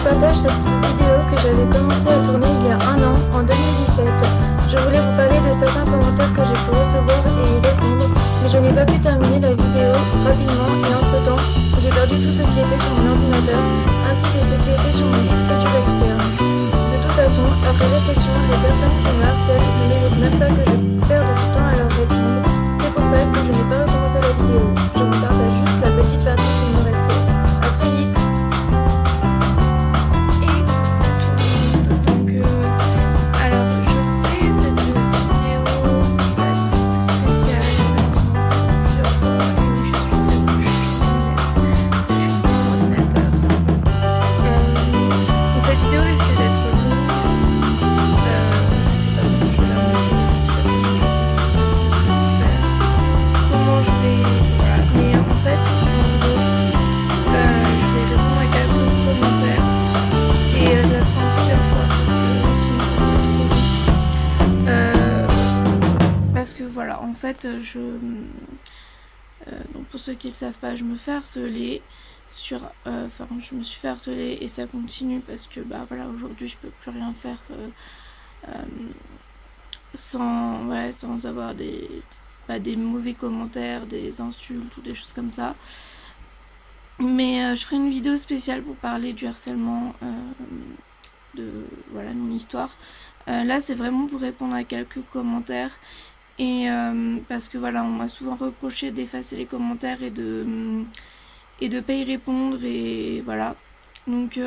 partage cette vidéo que j'avais commencé à tourner il y a un an, en 2017. Je voulais vous parler de certains commentaires que j'ai pu recevoir et y répondre, mais je n'ai pas pu terminer la vidéo rapidement et entre-temps, j'ai perdu tout ce qui était sur mon ordinateur, ainsi que ce qui était sur mon disque dur externe. De toute façon, après réflexion, les personnes qui me harcèlent ne méritent même pas que je perde du temps à leur répondre. C'est pour ça que je n'ai pas recommencé la vidéo. Je vous partage juste la petite partie qui me restait. A très vite. Voilà, en fait, donc pour ceux qui ne le savent pas, je me fais harceler sur, je me suis fait harceler et ça continue parce que bah voilà, aujourd'hui je peux plus rien faire sans avoir des mauvais commentaires, des insultes ou des choses comme ça. Mais je ferai une vidéo spéciale pour parler du harcèlement, de mon histoire. Là, c'est vraiment pour répondre à quelques commentaires. Et parce que voilà, on m'a souvent reproché d'effacer les commentaires et de pas y répondre et voilà. Donc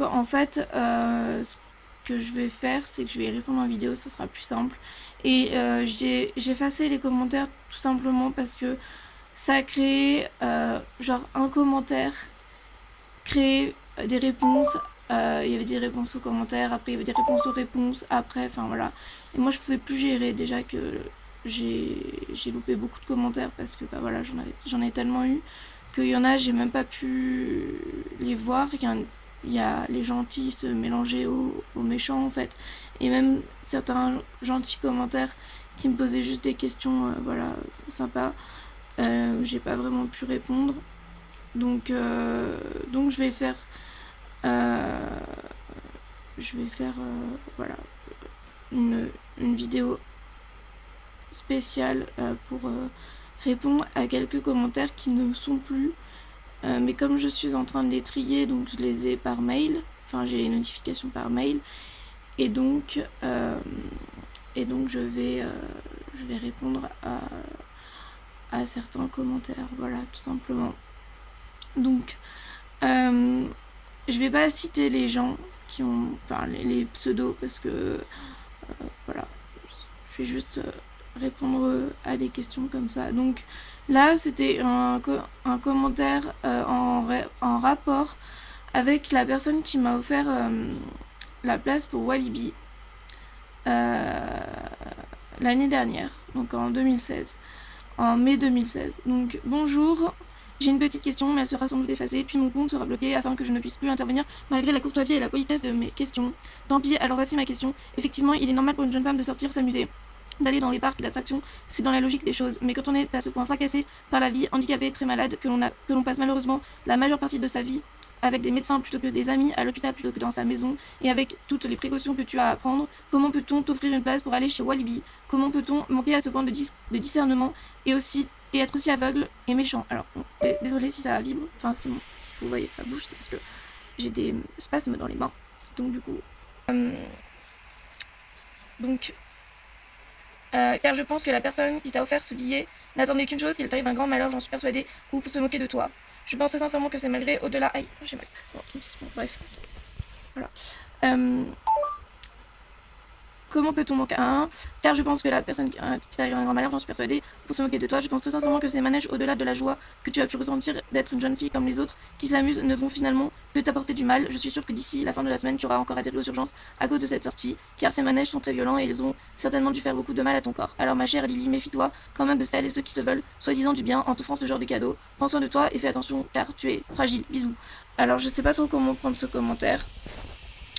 en fait, ce que je vais faire, c'est que je vais y répondre en vidéo, ça sera plus simple. Et j'ai effacé les commentaires tout simplement parce que ça a créé genre un commentaire, créer des réponses. Il y avait des réponses aux commentaires, après il y avait des réponses aux réponses, après, enfin voilà. Et moi je pouvais plus gérer, déjà que j'ai loupé beaucoup de commentaires parce que bah voilà, j'en ai tellement eu qu'il y en a, j'ai même pas pu les voir. Il y a les gentils se mélanger aux méchants en fait. Et même certains gentils commentaires qui me posaient juste des questions, voilà, sympas. J'ai pas vraiment pu répondre. Donc je vais faire voilà, une vidéo spéciale pour répondre à quelques commentaires qui ne sont plus, mais comme je suis en train de les trier, donc je les ai par mail, enfin j'ai les notifications par mail, et donc je vais répondre à certains commentaires, voilà, tout simplement. Donc je vais pas citer les gens qui ont, enfin les pseudos parce que voilà, je vais juste répondre à des questions comme ça. Donc là c'était un commentaire en rapport avec la personne qui m'a offert la place pour Walibi l'année dernière, donc en 2016, en mai 2016. Donc bonjour. J'ai une petite question, mais elle sera sans doute effacée, puis mon compte sera bloqué afin que je ne puisse plus intervenir malgré la courtoisie et la politesse de mes questions. Tant pis, alors voici ma question. Effectivement, il est normal pour une jeune femme de sortir s'amuser, d'aller dans les parcs d'attractions, c'est dans la logique des choses. Mais quand on est à ce point fracassé par la vie, handicapé, très malade, que l'on passe malheureusement la majeure partie de sa vie avec des médecins plutôt que des amis, à l'hôpital plutôt que dans sa maison, et avec toutes les précautions que tu as à prendre, comment peut-on t'offrir une place pour aller chez Walibi? Comment peut-on manquer à ce point de discernement et être aussi aveugle et méchant? Alors, bon, désolé si ça vibre, enfin si vous voyez que ça bouge, c'est parce que j'ai des spasmes dans les mains. Donc du coup... car je pense que la personne qui t'a offert ce billet n'attendait qu'une chose, qu'il t'arrive un grand malheur, j'en suis persuadée, ou pour se moquer de toi. Je pense sincèrement que c'est malgré au-delà... Aïe, j'ai mal. Bon, bref. Voilà. Comment peut-on manquer à un? Car je pense que la personne qui t'arrive un grand malheur, j'en suis persuadée, pour se moquer de toi, je pense très sincèrement que ces manèges, au-delà de la joie que tu as pu ressentir d'être une jeune fille comme les autres, qui s'amusent, ne vont finalement que t'apporter du mal. Je suis sûre que d'ici la fin de la semaine, tu auras encore atterri aux urgences à cause de cette sortie, car ces manèges sont très violents et ils ont certainement dû faire beaucoup de mal à ton corps. Alors ma chère Lily, méfie-toi quand même de celles et ceux qui se veulent soi-disant du bien en t'offrant ce genre de cadeau. Prends soin de toi et fais attention, car tu es fragile. Bisous. Alors je sais pas trop comment prendre ce commentaire.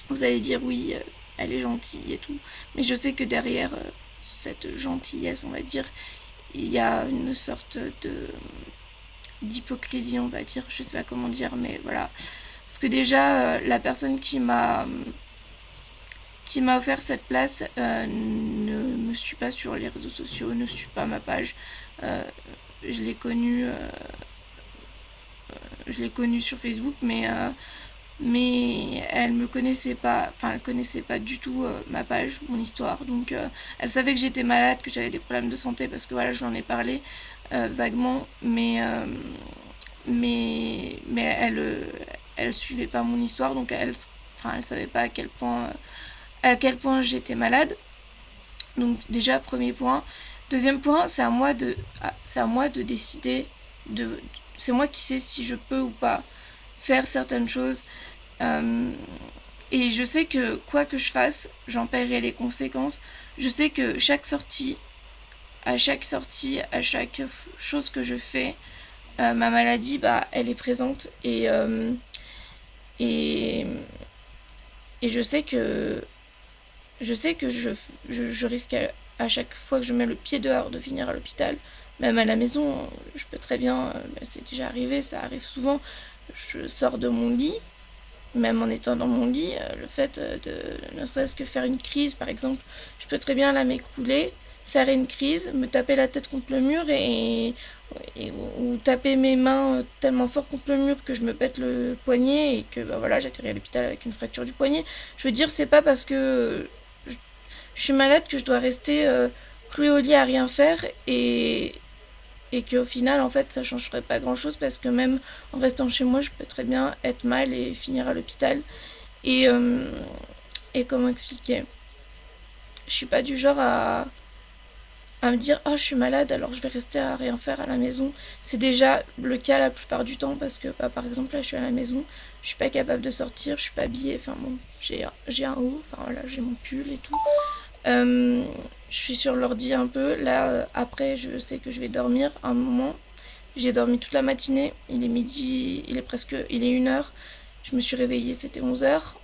Vous allez dire oui... elle est gentille et tout, mais je sais que derrière cette gentillesse, on va dire, il y a une sorte d'hypocrisie, on va dire, je sais pas comment dire, mais voilà. Parce que déjà, la personne qui m'a offert cette place ne me suit pas sur les réseaux sociaux, ne suit pas ma page. Je l'ai connue sur Facebook, mais elle me connaissait pas, enfin elle connaissait pas du tout ma page, mon histoire. Donc elle savait que j'étais malade, que j'avais des problèmes de santé, parce que voilà, j'en ai parlé vaguement, mais elle suivait pas mon histoire, donc elle savait pas à quel point j'étais malade. Donc déjà, premier point. Deuxième point, c'est à moi de décider, c'est moi qui sais si je peux ou pas faire certaines choses. Et je sais que quoi que je fasse, j'en paierai les conséquences. Je sais que à chaque chose que je fais, ma maladie, elle est présente. Et je sais que je risque à chaque fois que je mets le pied dehors de finir à l'hôpital. Même à la maison, je peux très bien, c'est déjà arrivé, ça arrive souvent, je sors de mon lit, même en étant dans mon lit, le fait de ne serait-ce que faire une crise, par exemple, je peux très bien la m'écrouler, faire une crise, me taper la tête contre le mur ou taper mes mains tellement fort contre le mur que je me pète le poignet et que voilà, j'atterris à l'hôpital avec une fracture du poignet. Je veux dire, c'est pas parce que je suis malade que je dois rester clouée au lit à rien faire et qu'au final, en fait, ça changerait pas grand-chose, parce que même en restant chez moi, je peux très bien être mal et finir à l'hôpital. Et comment expliquer? Je suis pas du genre à me dire « Oh, je suis malade, alors je vais rester à rien faire à la maison ». C'est déjà le cas la plupart du temps, parce que, par exemple, là, je suis à la maison, je suis pas capable de sortir, je suis pas habillée, enfin bon, j'ai un haut, enfin voilà, j'ai mon pull et tout. Je suis sur l'ordi un peu. Là, après, je sais que je vais dormir un moment. J'ai dormi toute la matinée. Il est midi, il est 1h. Je me suis réveillée, c'était 11h.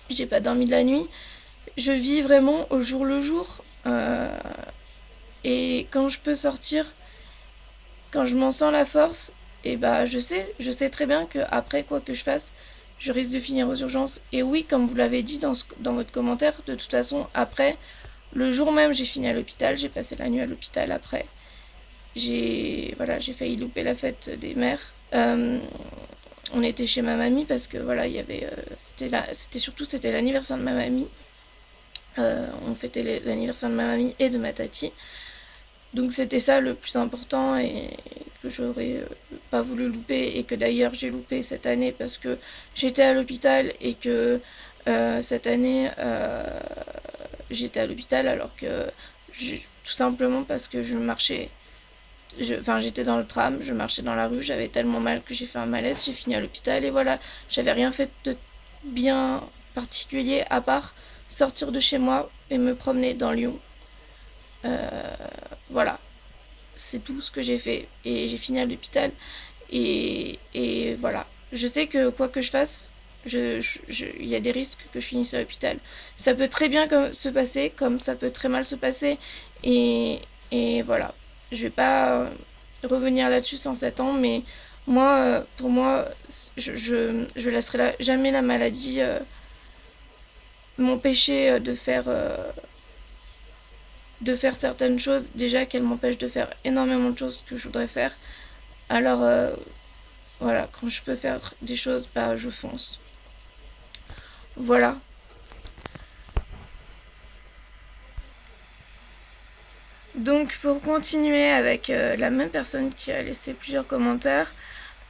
J'ai pas dormi de la nuit. Je vis vraiment au jour le jour. Et quand je peux sortir, quand je m'en sens la force, et je sais très bien que après, quoi que je fasse, je risque de finir aux urgences. Et oui, comme vous l'avez dit dans votre commentaire, de toute façon, après, le jour même, j'ai fini à l'hôpital, j'ai passé la nuit à l'hôpital après. J'ai failli louper la fête des mères. On était chez ma mamie parce que voilà, il y avait, c'était l'anniversaire de ma mamie. On fêtait l'anniversaire de ma mamie et de ma tati. Donc c'était ça le plus important et que j'aurais pas voulu louper, et que d'ailleurs j'ai loupé cette année parce que j'étais à l'hôpital, et que cette année j'étais à l'hôpital alors que tout simplement parce que j'étais dans le tram, je marchais dans la rue, j'avais tellement mal que j'ai fait un malaise, j'ai fini à l'hôpital, et voilà, j'avais rien fait de bien particulier à part sortir de chez moi et me promener dans Lyon. Voilà, c'est tout ce que j'ai fait, et j'ai fini à l'hôpital, et voilà. Je sais que quoi que je fasse, il y a des risques que je finisse à l'hôpital. Ça peut très bien se passer, comme ça peut très mal se passer, et voilà. Je vais pas revenir là-dessus sans s'attendre, mais moi, pour moi, je laisserai jamais la maladie m'empêcher de faire certaines choses, déjà qu'elle m'empêche de faire énormément de choses que je voudrais faire. Alors voilà, quand je peux faire des choses, je fonce. Voilà. Donc pour continuer avec la même personne qui a laissé plusieurs commentaires,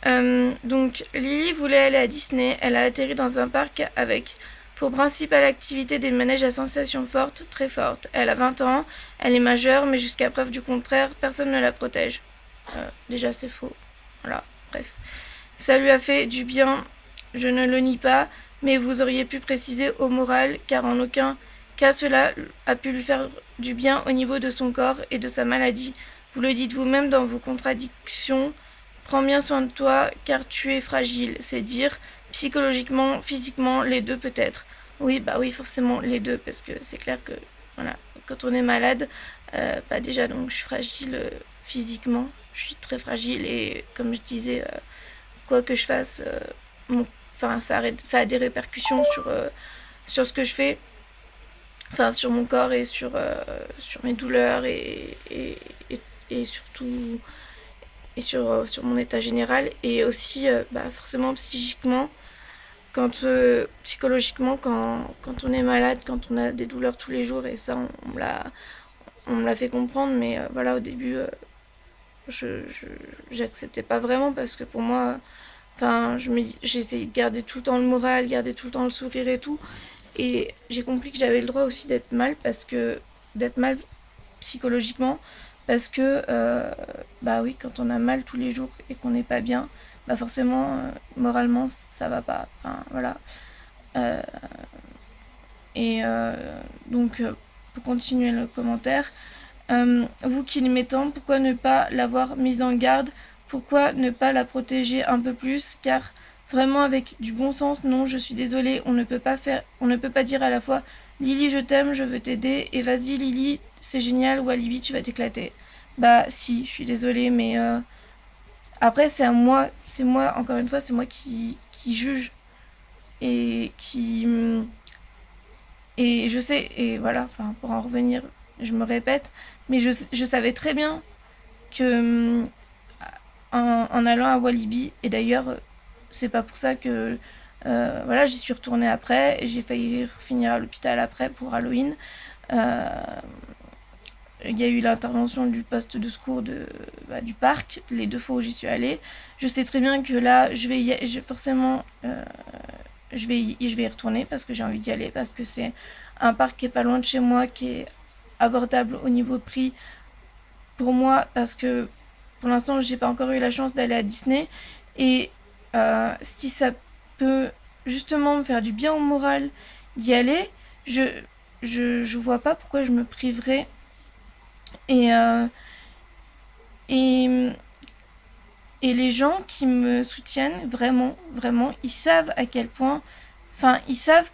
donc Lily voulait aller à Disney. Elle a atterri dans un parc avec pour principale activité des manèges à sensations fortes, très fortes. Elle a 20 ans, elle est majeure, mais jusqu'à preuve du contraire, personne ne la protège. Déjà c'est faux. Voilà, bref. Ça lui a fait du bien, je ne le nie pas, mais vous auriez pu préciser au moral, car en aucun cas cela a pu lui faire du bien au niveau de son corps et de sa maladie. Vous le dites vous-même dans vos contradictions. Prends bien soin de toi, car tu es fragile. C'est dire psychologiquement, physiquement, les deux peut-être. Oui, oui, forcément les deux, parce que c'est clair que voilà, quand on est malade, déjà donc je suis fragile physiquement. Je suis très fragile et comme je disais, quoi que je fasse, enfin, ça a des répercussions sur ce que je fais, enfin sur mon corps et sur mes douleurs et surtout sur mon état général et aussi forcément psychiquement psychologiquement quand on est malade, quand on a des douleurs tous les jours et ça on me l'a fait comprendre mais voilà au début j'acceptais pas vraiment parce que pour moi enfin j'essayais de garder tout le temps le moral, garder tout le temps le sourire et tout et j'ai compris que j'avais le droit aussi d'être mal psychologiquement parce que bah oui quand on a mal tous les jours et qu'on n'est pas bien bah forcément moralement ça va pas enfin voilà euh, et donc pour continuer le commentaire vous qui l'aimez tant pourquoi ne pas l'avoir mise en garde, pourquoi ne pas la protéger un peu plus car vraiment avec du bon sens non je suis désolée on ne peut pas dire à la fois Lily je t'aime je veux t'aider et vas-y Lily c'est génial ou Alibi tu vas t'éclater bah si je suis désolée mais après c'est moi encore une fois c'est moi qui juge et et je sais et voilà enfin pour en revenir je me répète mais je savais très bien que en allant à Walibi et d'ailleurs c'est pas pour ça que voilà j'y suis retournée après et j'ai failli finir à l'hôpital après pour Halloween il y a eu l'intervention du poste de secours du parc les 2 fois où j'y suis allée. Je sais très bien que là forcément je vais y retourner parce que j'ai envie d'y aller parce que c'est un parc qui est pas loin de chez moi qui est abordable au niveau prix pour moi parce que pour l'instant j'ai pas encore eu la chance d'aller à Disney et si ça peut justement me faire du bien au moral d'y aller je vois pas pourquoi je me priverais et et et les gens qui me soutiennent vraiment vraiment ils savent à quel point enfin ils savent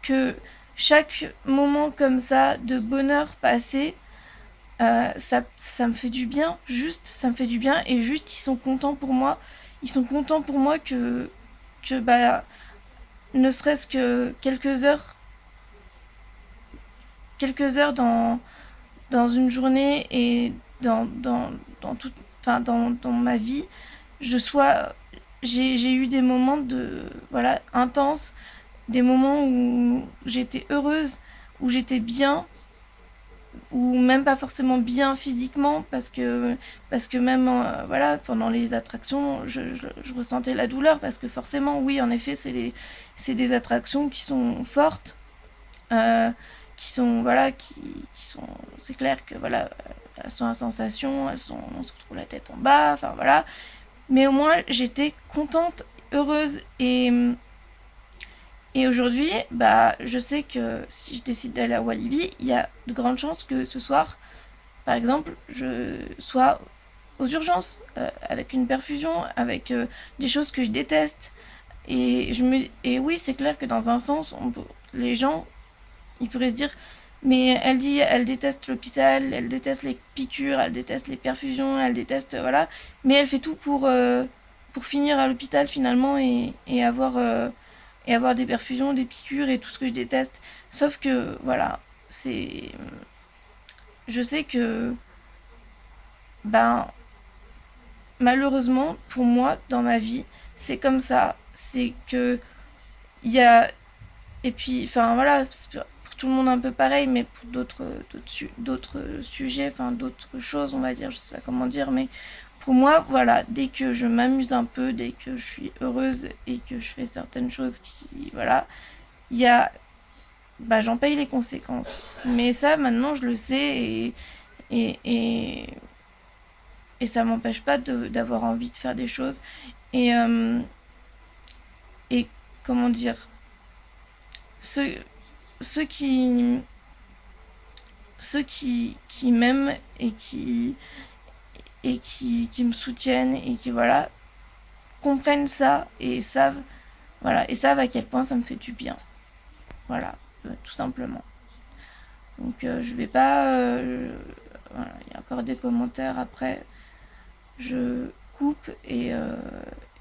que chaque moment comme ça de bonheur passé ça me fait du bien juste ça me fait du bien et juste ils sont contents pour moi que bah ne serait-ce que quelques heures dans une journée et dans toute enfin dans ma vie j'ai eu des moments de voilà intenses des moments où j'étais heureuse où j'étais bien ou même pas forcément bien physiquement parce que même voilà pendant les attractions je ressentais la douleur parce que forcément oui en effet c'est des attractions qui sont fortes euh, qui sont voilà qui sont c'est clair que voilà elles sont à sensation on se retrouve la tête en bas enfin voilà mais au moins j'étais contente heureuse et aujourd'hui bah je sais que si je décide d'aller à Walibi il y a de grandes chances que ce soir par exemple je sois aux urgences avec une perfusion avec des choses que je déteste et oui c'est clair que dans un sens les gens ils pourraient se dire mais elle déteste l'hôpital, elle déteste les piqûres, elle déteste les perfusions, elle déteste voilà, mais elle fait tout pour finir à l'hôpital finalement et avoir des perfusions, des piqûres et tout ce que je déteste. Sauf que voilà, je sais que ben malheureusement pour moi dans ma vie c'est comme ça, c'est que il y a et puis enfin voilà pour tout le monde un peu pareil mais pour d'autres sujets enfin d'autres choses on va dire je sais pas comment dire mais pour moi voilà dès que je m'amuse un peu dès que je suis heureuse et que je fais certaines choses qui voilà il y a j'en paye les conséquences mais ça maintenant je le sais et, et, et ça m'empêche pas d'avoir envie de faire des choses et et comment dire ceux, ceux qui m'aiment qui me soutiennent et qui voilà comprennent ça et savent à quel point ça me fait du bien voilà tout simplement donc je vais pas voilà, il y a encore des commentaires. Après, je coupe et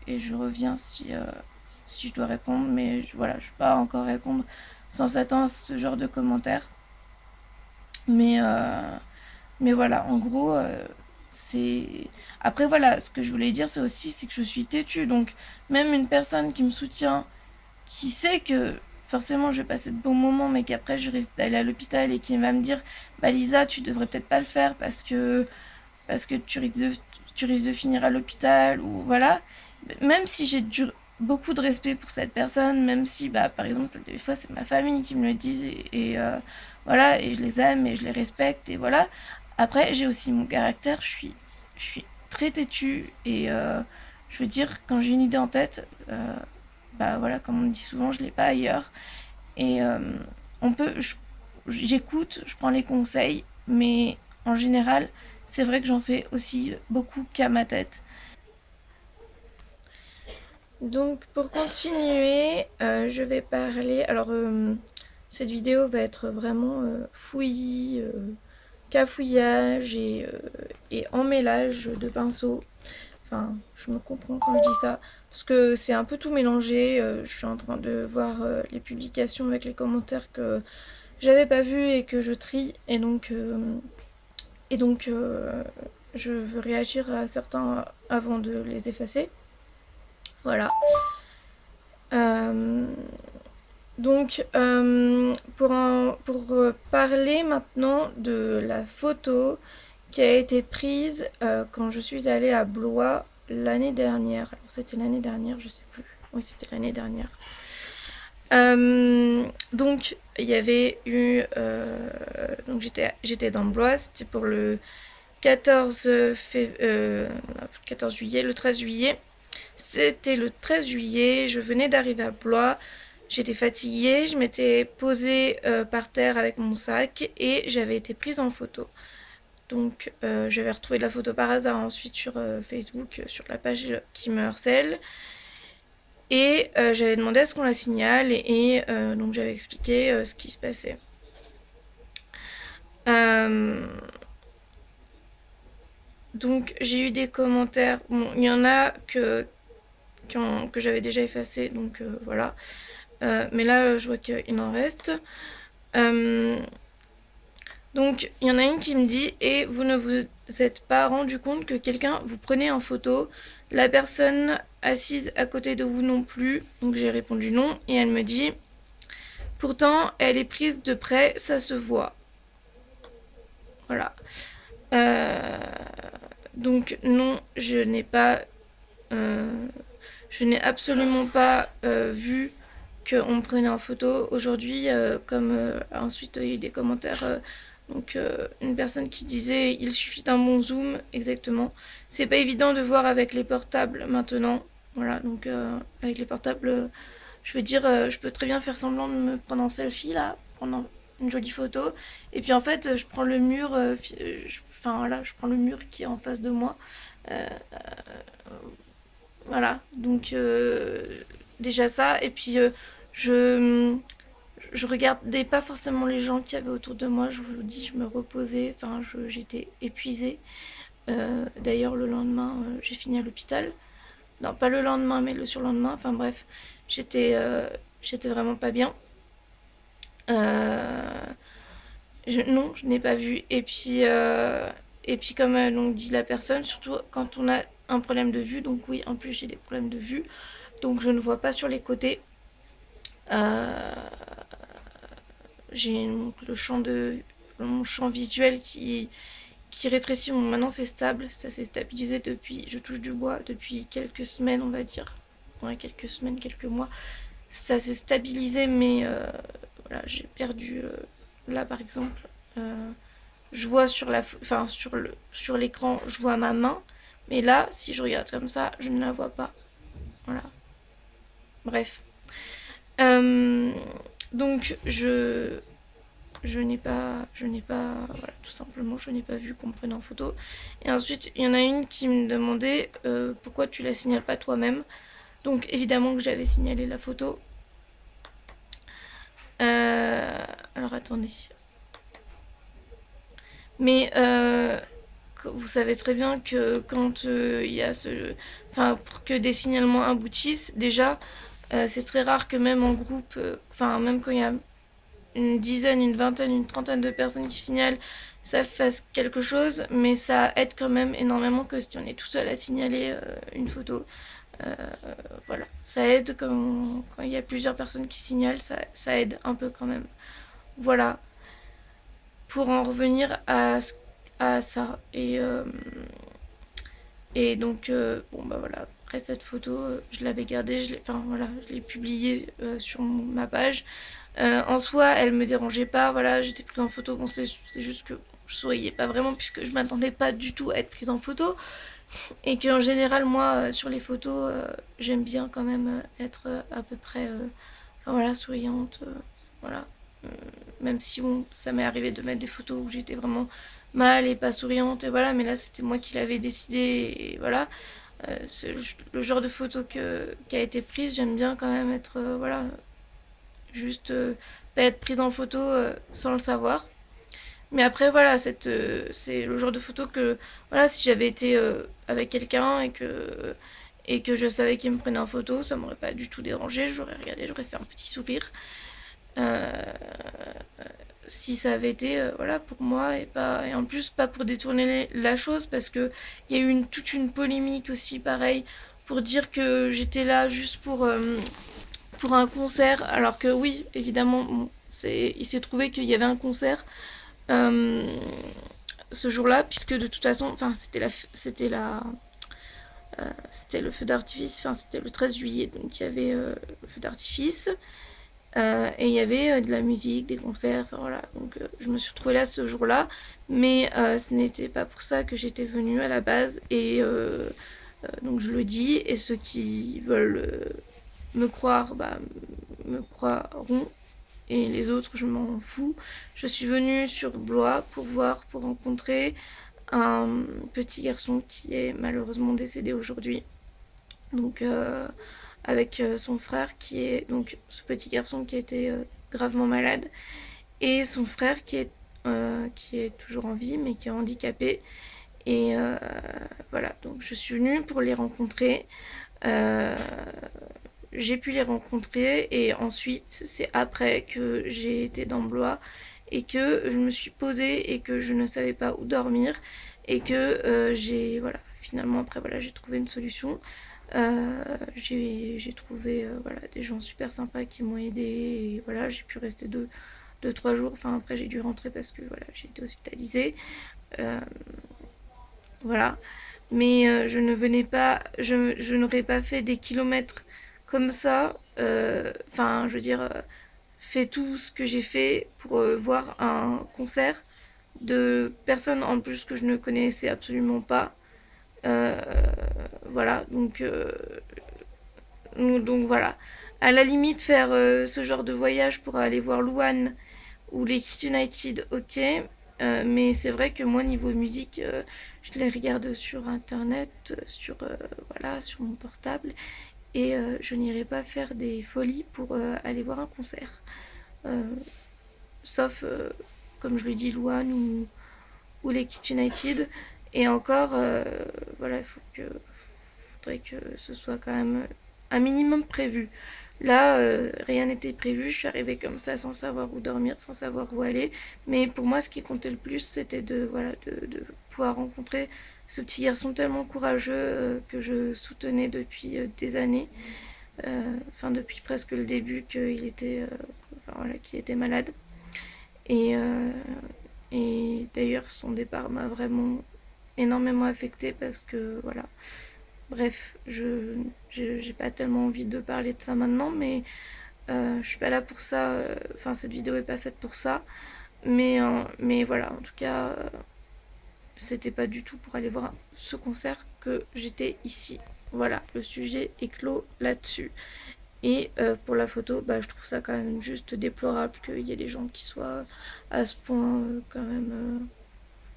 je reviens si je dois répondre. Mais voilà, je ne vais pas encore répondre sans s'attendre à ce genre de commentaires. Mais voilà, en gros, c'est... Après, voilà, ce que je voulais dire, c'est aussi c'est que je suis têtue. Donc, même une personne qui me soutient, qui sait que forcément je vais passer de bons moments, mais qu'après je risque d'aller à l'hôpital et qui va me dire, bah Lisa, tu devrais peut-être pas le faire parce que tu risques de finir à l'hôpital, ou voilà. Même si j'ai beaucoup de respect pour cette personne, même si, bah, par exemple, des fois c'est ma famille qui me le disent, voilà, et je les aime et je les respecte, et voilà. Après, j'ai aussi mon caractère, je suis très têtue, et je veux dire, quand j'ai une idée en tête, bah voilà, comme on me dit souvent, je l'ai pas ailleurs. Et j'écoute, je prends les conseils, mais en général, c'est vrai que j'en fais aussi beaucoup qu'à ma tête. Donc pour continuer, je vais parler. Alors cette vidéo va être vraiment fouillis, cafouillage et emmêlage de pinceaux. Enfin, je me comprends quand je dis ça, parce que c'est un peu tout mélangé. Je suis en train de voir les publications avec les commentaires que j'avais pas vus et que je trie, et donc je veux réagir à certains avant de les effacer. Voilà. Donc, pour parler maintenant de la photo qui a été prise quand je suis allée à Blois l'année dernière. Alors, c'était l'année dernière, je sais plus. Oui, c'était l'année dernière. Donc, il y avait eu... donc, j'étais dans Blois, c'était pour le 14 juillet, le 13 juillet. C'était le 13 juillet, je venais d'arriver à Blois. J'étais fatiguée, je m'étais posée par terre avec mon sac et j'avais été prise en photo. Donc j'avais retrouvé la photo par hasard ensuite sur Facebook, sur la page qui me harcèle. Et j'avais demandé à ce qu'on la signale et donc j'avais expliqué ce qui se passait. Donc j'ai eu des commentaires, bon il y en a que j'avais déjà effacé, donc voilà. Mais là je vois qu'il en reste. Donc il y en a une qui me dit: et vous ne vous êtes pas rendu compte que quelqu'un vous prenait en photo, la personne assise à côté de vous non plus. Donc j'ai répondu non, et elle me dit: pourtant elle est prise de près, ça se voit. Voilà. Donc non, je n'ai absolument pas vu qu'on me prenait en photo. Aujourd'hui, comme ensuite il y a eu des commentaires, donc une personne qui disait il suffit d'un bon zoom, exactement. C'est pas évident de voir avec les portables maintenant. Voilà, donc avec les portables, je veux dire, je peux très bien faire semblant de me prendre en selfie là, prendre une jolie photo, et puis en fait je prends le mur, enfin voilà, je prends le mur qui est en face de moi. Voilà, donc déjà ça, et puis je regardais pas forcément les gens qui avaient autour de moi, je vous le dis, je me reposais, enfin j'étais épuisée. D'ailleurs le lendemain j'ai fini à l'hôpital, non pas le lendemain mais le surlendemain, enfin bref, j'étais vraiment pas bien. Non, je n'ai pas vu, et puis comme donc dit la personne, surtout quand on a un problème de vue, donc oui, en plus j'ai des problèmes de vue, donc je ne vois pas sur les côtés. J'ai mon champ visuel qui rétrécit. Bon, maintenant c'est stable, ça s'est stabilisé depuis, je touche du bois, depuis quelques semaines on va dire. Ouais, quelques semaines, quelques mois. Ça s'est stabilisé, mais voilà, j'ai perdu, là par exemple, je vois sur l'écran, je vois ma main, mais là, si je regarde comme ça, je ne la vois pas. Voilà. Bref. Donc je n'ai pas, voilà, tout simplement, je n'ai pas vu qu'on me prenait en photo. Et ensuite, il y en a une qui me demandait pourquoi tu la signales pas toi-même. Donc évidemment que j'avais signalé la photo. Alors attendez. Mais vous savez très bien que quand il y a enfin, pour que des signalements aboutissent, déjà, c'est très rare que même en groupe, enfin, même quand il y a une dizaine, une vingtaine, une trentaine de personnes qui signalent, ça fasse quelque chose, mais ça aide quand même énormément que si on est tout seul à signaler une photo. Euh, voilà, ça aide quand il y a plusieurs personnes qui signalent, ça aide un peu quand même. Voilà, pour en revenir à ça. Et donc, bon bah voilà, après cette photo, je l'avais gardée, enfin voilà, je l'ai publiée sur ma page. En soi, elle me dérangeait pas, voilà, j'étais prise en photo, bon c'est juste que je souriais pas vraiment puisque je m'attendais pas du tout à être prise en photo. Et qu'en général, moi, sur les photos, j'aime bien quand même être à peu près, enfin voilà, souriante, voilà. Euh, Même si bon, ça m'est arrivé de mettre des photos où j'étais vraiment mal et pas souriante, et voilà, mais là c'était moi qui l'avais décidé, et voilà. C'est le genre de photo qui a été prise, j'aime bien quand même être, voilà, juste pas être prise en photo sans le savoir. Mais après, voilà, c'est le genre de photo que, voilà, si j'avais été avec quelqu'un et que je savais qu'il me prenait en photo, ça m'aurait pas du tout dérangé. J'aurais regardé, j'aurais fait un petit sourire. Euh, Si ça avait été, voilà, pour moi et en plus pas pour détourner la chose parce que il y a eu toute une polémique aussi, pareil, pour dire que j'étais là juste pour un concert, alors que oui, évidemment, bon, il s'est trouvé qu'il y avait un concert euh, ce jour-là, puisque de toute façon, enfin, c'était le feu d'artifice, enfin, c'était le 13 juillet, donc il y avait le feu d'artifice, et il y avait de la musique, des concerts, enfin, voilà, donc je me suis retrouvée là ce jour-là, mais ce n'était pas pour ça que j'étais venue à la base, et donc je le dis, et ceux qui veulent me croire, bah, me croiront, et les autres, je m'en fous. Je suis venue sur Blois pour rencontrer un petit garçon qui est malheureusement décédé aujourd'hui. Donc, avec son frère donc ce petit garçon qui a été gravement malade, et son frère qui est toujours en vie mais qui est handicapé. Et voilà, donc je suis venue pour les rencontrer. Euh, j'ai pu les rencontrer et ensuite c'est après que j'ai été dans Blois et que je me suis posée et que je ne savais pas où dormir et que j'ai voilà, finalement après voilà, j'ai trouvé une solution. J'ai trouvé voilà, des gens super sympas qui m'ont aidé et voilà, j'ai pu rester 2-3 jours. Enfin après j'ai dû rentrer parce que voilà, j'ai été hospitalisée. Euh, voilà, mais je ne venais pas, je n'aurais pas fait des kilomètres comme ça. Enfin, je veux dire, fait tout ce que j'ai fait pour voir un concert de personnes en plus que je ne connaissais absolument pas. Euh, voilà, donc voilà. À la limite, faire ce genre de voyage pour aller voir Louane ou les Kids United, ok. Mais c'est vrai que moi, niveau musique, je les regarde sur internet, voilà, sur mon portable, et je n'irai pas faire des folies pour aller voir un concert. Euh, Sauf, comme je l'ai dit, Louane ou les Kids United. Et encore, voilà, faudrait que ce soit quand même un minimum prévu. Là, rien n'était prévu, je suis arrivée comme ça sans savoir où dormir, sans savoir où aller. Mais pour moi, ce qui comptait le plus, c'était voilà, de pouvoir rencontrer ce petit garçon tellement courageux que je soutenais depuis des années. Enfin, depuis presque le début enfin, voilà, qu'il était malade. Et, euh, et d'ailleurs, son départ m'a vraiment énormément affectée parce que voilà. Bref, j'ai pas tellement envie de parler de ça maintenant, mais je suis pas là pour ça. Enfin, cette vidéo est pas faite pour ça. Mais voilà, en tout cas, c'était pas du tout pour aller voir ce concert que j'étais ici. Voilà, le sujet est clos là-dessus. Et pour la photo, bah, je trouve ça quand même juste déplorable qu'il y ait des gens qui soient à ce point quand même.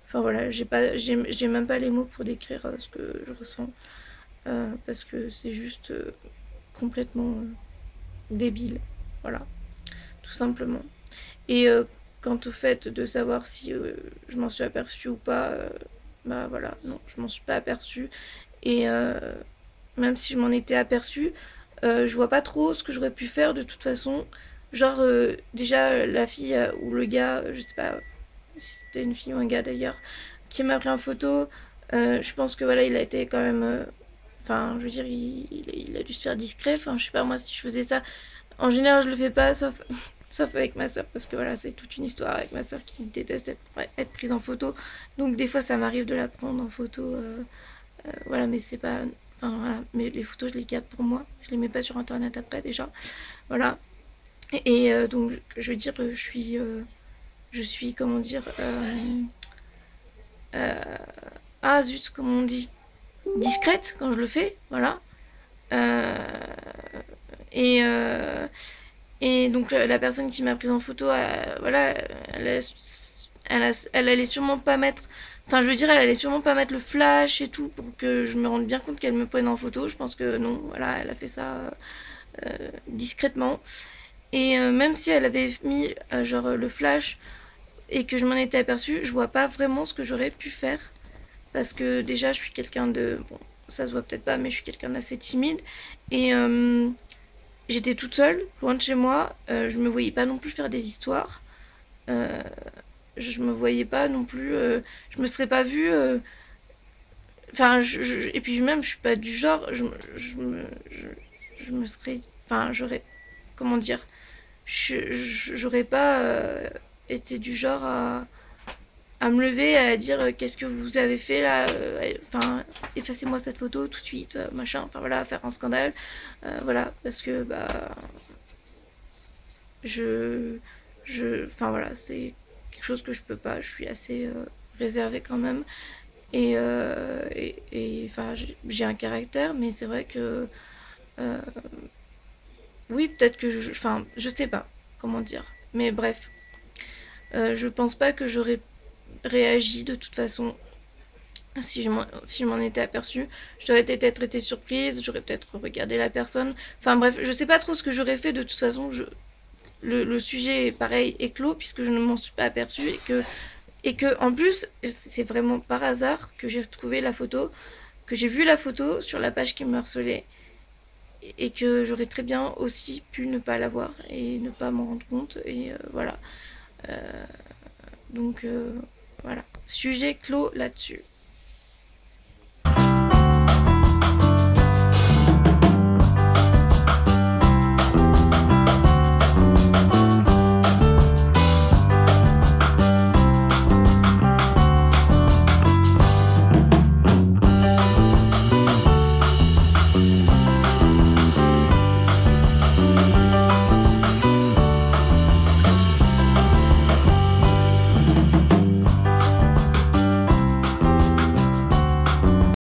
Enfin voilà, j'ai même pas les mots pour décrire ce que je ressens. Parce que c'est juste complètement débile. Voilà, tout simplement. Et quant au fait de savoir si je m'en suis aperçue ou pas, bah voilà, non, je m'en suis pas aperçue. Et même si je m'en étais aperçue, je vois pas trop ce que j'aurais pu faire de toute façon. Genre, déjà, la fille ou le gars, je sais pas si c'était une fille ou un gars d'ailleurs, qui m'a pris en photo, je pense que voilà, il a été quand même. Enfin, je veux dire, il a dû se faire discret. Enfin, je sais pas, moi, si je faisais ça. En général, je le fais pas, sauf, sauf avec ma soeur, parce que voilà, c'est toute une histoire avec ma soeur qui déteste être prise en photo. Donc, des fois, ça m'arrive de la prendre en photo. Voilà, mais c'est pas. Enfin, voilà, mais les photos, je les garde pour moi. Je les mets pas sur internet après, déjà. Voilà. Donc, je veux dire, je suis, comment dire. Euh, ah zut, comment on dit, discrète quand je le fais, voilà. Euh, et, euh, et donc la personne qui m'a prise en photo, voilà, elle allait sûrement pas mettre, enfin je veux dire, elle allait sûrement pas mettre le flash et tout pour que je me rende bien compte qu'elle me prenne en photo. Je pense que non, voilà, elle a fait ça discrètement. Et même si elle avait mis genre le flash et que je m'en étais aperçue, je vois pas vraiment ce que j'aurais pu faire. Parce que déjà, je suis quelqu'un de... Bon, ça se voit peut-être pas, mais je suis quelqu'un d'assez timide. Et j'étais toute seule, loin de chez moi. Je me voyais pas non plus faire des histoires. Euh, je me voyais pas non plus... je me serais pas vue... Enfin, et puis même, je suis pas du genre... Je me serais... Enfin, j'aurais... Comment dire, j'aurais pas été du genre à me lever, à dire qu'est-ce que vous avez fait là, enfin effacez-moi cette photo tout de suite, machin, enfin voilà, faire un scandale, voilà, parce que bah je, enfin voilà, c'est quelque chose que je peux pas, je suis assez réservée quand même, enfin j'ai un caractère, mais c'est vrai que euh, oui, peut-être que enfin je sais pas comment dire, mais bref, je pense pas que j'aurais réagi de toute façon si je m'en étais aperçue. J'aurais peut-être été surprise, j'aurais peut-être regardé la personne. Enfin bref, je sais pas trop ce que j'aurais fait de toute façon. Le sujet, pareil, est clos puisque je ne m'en suis pas aperçue et que en plus, c'est vraiment par hasard que j'ai retrouvé la photo, que j'ai vu la photo sur la page qui me harcelait et que j'aurais très bien aussi pu ne pas la voir et ne pas m'en rendre compte. Et voilà. Donc voilà. Sujet clos là-dessus.